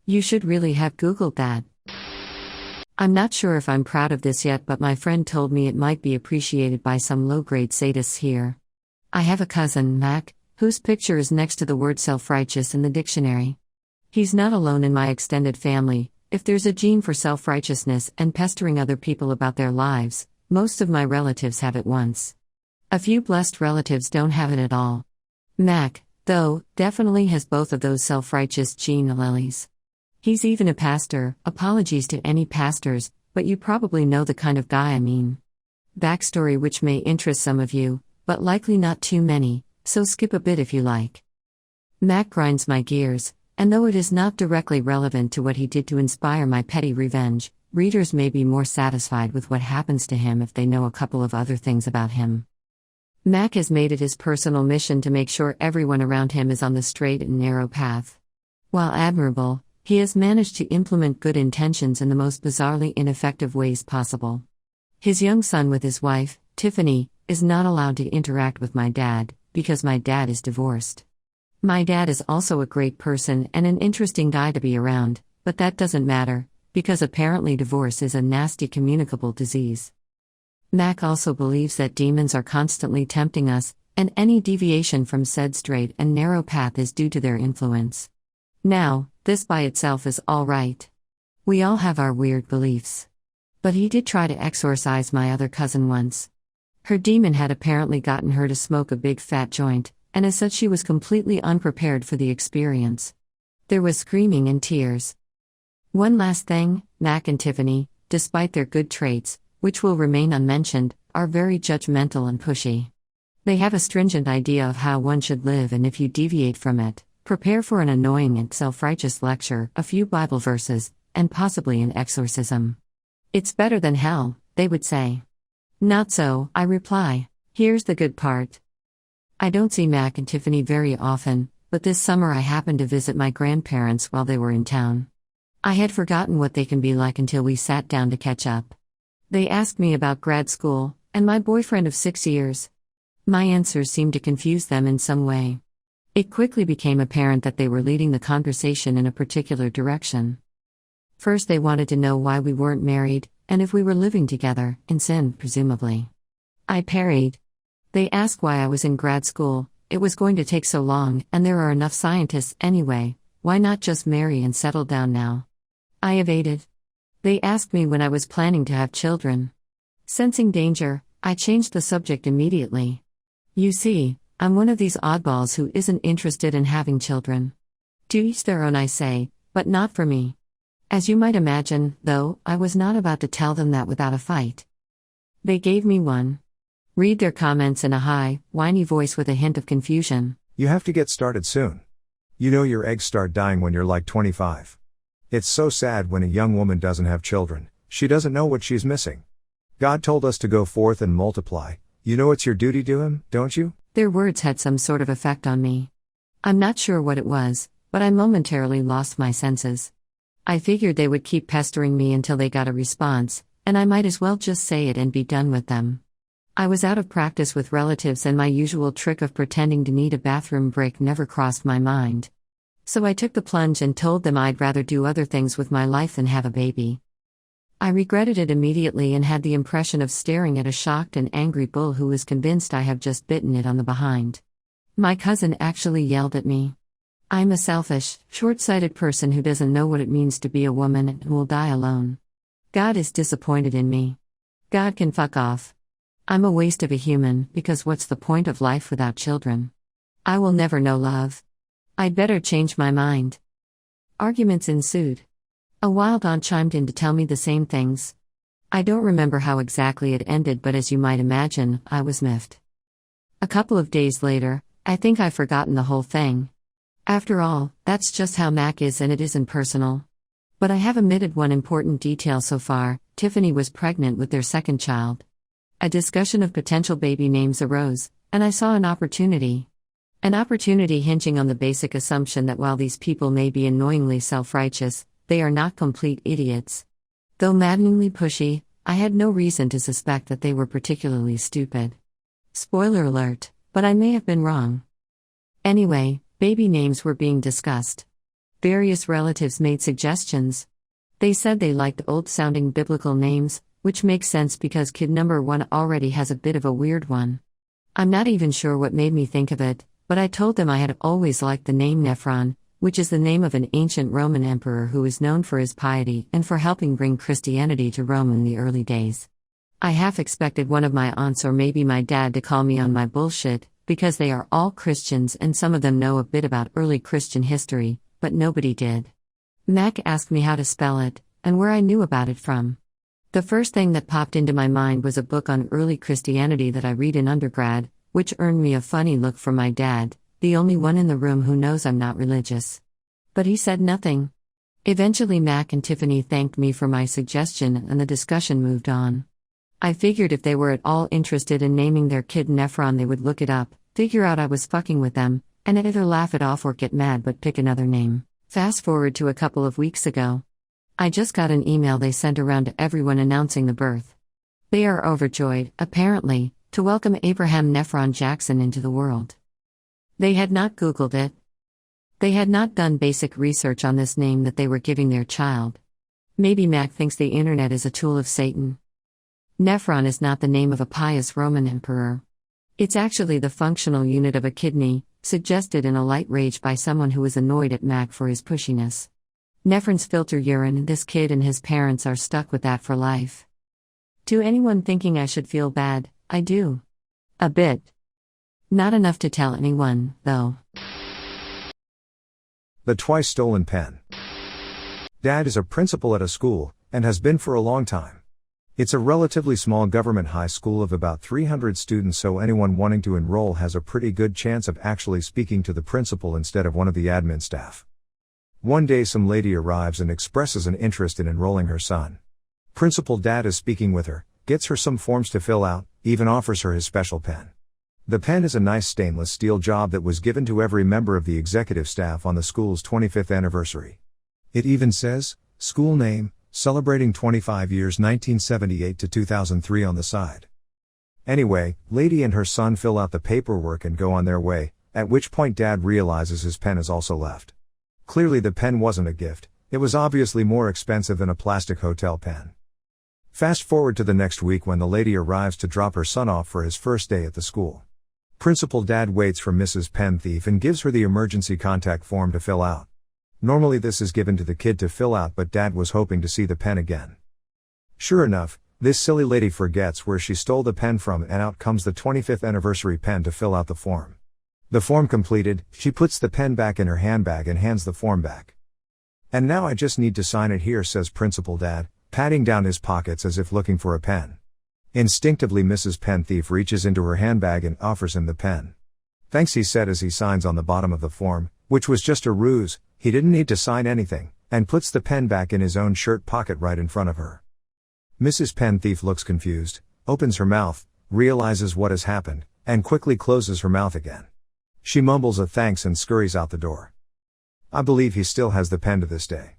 You should really have Googled that. I'm not sure if I'm proud of this yet, but my friend told me it might be appreciated by some low-grade sadists here. I have a cousin, Mac, whose picture is next to the word self-righteous in the dictionary. He's not alone in my extended family. If there's a gene for self-righteousness and pestering other people about their lives, most of my relatives have it once. A few blessed relatives don't have it at all. Mac, though, definitely has both of those self-righteous gene alleles. He's even a pastor. Apologies to any pastors, but you probably know the kind of guy I mean. Backstory which may interest some of you, but likely not too many, so skip a bit if you like. Mac grinds my gears, and though it is not directly relevant to what he did to inspire my petty revenge, readers may be more satisfied with what happens to him if they know a couple of other things about him. Mac has made it his personal mission to make sure everyone around him is on the straight and narrow path. While admirable, he has managed to implement good intentions in the most bizarrely ineffective ways possible. His young son with his wife, Tiffany, is not allowed to interact with my dad, because my dad is divorced. My dad is also a great person and an interesting guy to be around, but that doesn't matter, because apparently divorce is a nasty communicable disease. Mac also believes that demons are constantly tempting us, and any deviation from said straight and narrow path is due to their influence. Now, this by itself is all right. We all have our weird beliefs. But he did try to exorcise my other cousin once. Her demon had apparently gotten her to smoke a big fat joint, and as such she was completely unprepared for the experience. There was screaming and tears. One last thing, Mac and Tiffany, despite their good traits, which will remain unmentioned, are very judgmental and pushy. They have a stringent idea of how one should live, and if you deviate from it, prepare for an annoying and self-righteous lecture, a few Bible verses, and possibly an exorcism. It's better than hell, they would say. Not so, I reply. Here's the good part. I don't see Mac and Tiffany very often, but this summer I happened to visit my grandparents while they were in town. I had forgotten what they can be like until we sat down to catch up. They asked me about grad school, and my boyfriend of 6 years. My answers seemed to confuse them in some way. It quickly became apparent that they were leading the conversation in a particular direction. First they wanted to know why we weren't married, and if we were living together, in sin, presumably. I parried. They asked why I was in grad school, it was going to take so long, and there are enough scientists anyway, why not just marry and settle down now? I evaded. They asked me when I was planning to have children. Sensing danger, I changed the subject immediately. You see, I'm one of these oddballs who isn't interested in having children. To each their own, I say, but not for me. As you might imagine, though, I was not about to tell them that without a fight. They gave me one. Read their comments in a high, whiny voice with a hint of confusion. You have to get started soon. You know your eggs start dying when you're like 25. It's so sad when a young woman doesn't have children, she doesn't know what she's missing. God told us to go forth and multiply, you know it's your duty to Him, don't you? Their words had some sort of effect on me. I'm not sure what it was, but I momentarily lost my senses. I figured they would keep pestering me until they got a response, and I might as well just say it and be done with them. I was out of practice with relatives, and my usual trick of pretending to need a bathroom break never crossed my mind. So I took the plunge and told them I'd rather do other things with my life than have a baby. I regretted it immediately and had the impression of staring at a shocked and angry bull who was convinced I have just bitten it on the behind. My cousin actually yelled at me. I'm a selfish, short-sighted person who doesn't know what it means to be a woman and will die alone. God is disappointed in me. God can fuck off. I'm a waste of a human, because what's the point of life without children? I will never know love. I'd better change my mind. Arguments ensued. A wild aunt chimed in to tell me the same things. I don't remember how exactly it ended, but as you might imagine, I was miffed. A couple of days later, I think I've forgotten the whole thing. After all, that's just how Mac is, and it isn't personal. But I have omitted one important detail so far. Tiffany was pregnant with their second child. A discussion of potential baby names arose, and I saw an opportunity. An opportunity hinging on the basic assumption that while these people may be annoyingly self-righteous, they are not complete idiots. Though maddeningly pushy, I had no reason to suspect that they were particularly stupid. Spoiler alert, but I may have been wrong. Anyway, baby names were being discussed. Various relatives made suggestions. They said they liked old-sounding biblical names, which makes sense because kid number 1 already has a bit of a weird one. I'm not even sure what made me think of it, but I told them I had always liked the name Nephron, which is the name of an ancient Roman emperor who is known for his piety and for helping bring Christianity to Rome in the early days. I half expected one of my aunts or maybe my dad to call me on my bullshit, because they are all Christians and some of them know a bit about early Christian history, but nobody did. Mac asked me how to spell it, and where I knew about it from. The first thing that popped into my mind was a book on early Christianity that I read in undergrad, which earned me a funny look from my dad, the only one in the room who knows I'm not religious. But he said nothing. Eventually Mac and Tiffany thanked me for my suggestion and the discussion moved on. I figured if they were at all interested in naming their kid Nephron they would look it up, figure out I was fucking with them, and either laugh it off or get mad but pick another name. Fast forward to a couple of weeks ago. I just got an email they sent around to everyone announcing the birth. They are overjoyed, apparently, to welcome Abraham Nephron Jackson into the world. They had not Googled it. They had not done basic research on this name that they were giving their child. Maybe Mac thinks the internet is a tool of Satan. Nephron is not the name of a pious Roman emperor. It's actually the functional unit of a kidney, suggested in a light rage by someone who was annoyed at Mac for his pushiness. Nephrons filter urine, this kid and his parents are stuck with that for life. To anyone thinking I should feel bad, I do. A bit. Not enough to tell anyone, though. The twice stolen pen. Dad is a principal at a school, and has been for a long time. It's a relatively small government high school of about 300 students, so anyone wanting to enroll has a pretty good chance of actually speaking to the principal instead of one of the admin staff. One day some lady arrives and expresses an interest in enrolling her son. Principal Dad is speaking with her, gets her some forms to fill out, even offers her his special pen. The pen is a nice stainless steel job that was given to every member of the executive staff on the school's 25th anniversary. It even says, school name, celebrating 25 years 1978 to 2003 on the side. Anyway, lady and her son fill out the paperwork and go on their way, at which point Dad realizes his pen is also left. Clearly the pen wasn't a gift, it was obviously more expensive than a plastic hotel pen. Fast forward to the next week when the lady arrives to drop her son off for his first day at the school. Principal Dad waits for Mrs. Pen Thief and gives her the emergency contact form to fill out. Normally this is given to the kid to fill out, but Dad was hoping to see the pen again. Sure enough, this silly lady forgets where she stole the pen from and out comes the 25th anniversary pen to fill out the form. The form completed, she puts the pen back in her handbag and hands the form back. And now I just need to sign it here, says Principal Dad, patting down his pockets as if looking for a pen. Instinctively Mrs. Pen Thief reaches into her handbag and offers him the pen. Thanks, he said as he signs on the bottom of the form, which was just a ruse, he didn't need to sign anything, and puts the pen back in his own shirt pocket right in front of her. Mrs. Pen Thief looks confused, opens her mouth, realizes what has happened, and quickly closes her mouth again. She mumbles a thanks and scurries out the door. I believe he still has the pen to this day.